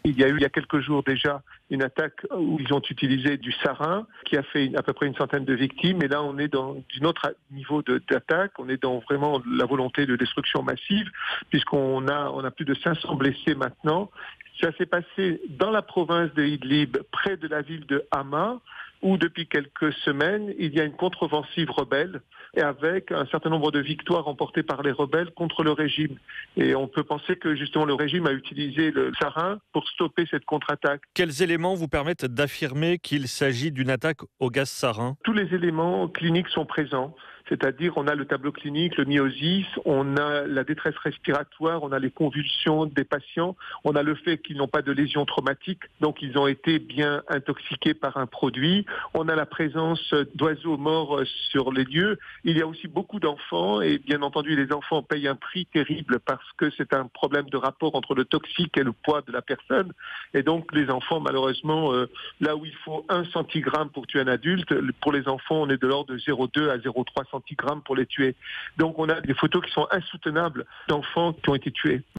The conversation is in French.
Il y a eu il y a quelques jours déjà une attaque où ils ont utilisé du sarin qui a fait à peu près une centaine de victimes. Et là, on est dans un autre niveau d'attaque. On est dans vraiment la volonté de destruction massive puisqu'on a plus de 500 blessés maintenant. Ça s'est passé dans la province de Idlib, près de la ville de Hama, où depuis quelques semaines, il y a une contre-offensive rebelle et avec un certain nombre de victoires remportées par les rebelles contre le régime. Et on peut penser que justement le régime a utilisé le sarin pour stopper cette contre-attaque. Quels éléments vous permettent d'affirmer qu'il s'agit d'une attaque au gaz sarin ? Tous les éléments cliniques sont présents. C'est-à-dire, on a le tableau clinique, le myosis, on a la détresse respiratoire, on a les convulsions des patients, on a le fait qu'ils n'ont pas de lésions traumatiques, donc ils ont été bien intoxiqués par un produit. On a la présence d'oiseaux morts sur les lieux. Il y a aussi beaucoup d'enfants et bien entendu, les enfants payent un prix terrible parce que c'est un problème de rapport entre le toxique et le poids de la personne. Et donc, les enfants, malheureusement, là où il faut 1 centigramme pour tuer un adulte, pour les enfants, on est de l'ordre de 0,2 à 0,3 centigrammes pour les tuer. Donc on a des photos qui sont insoutenables d'enfants qui ont été tués.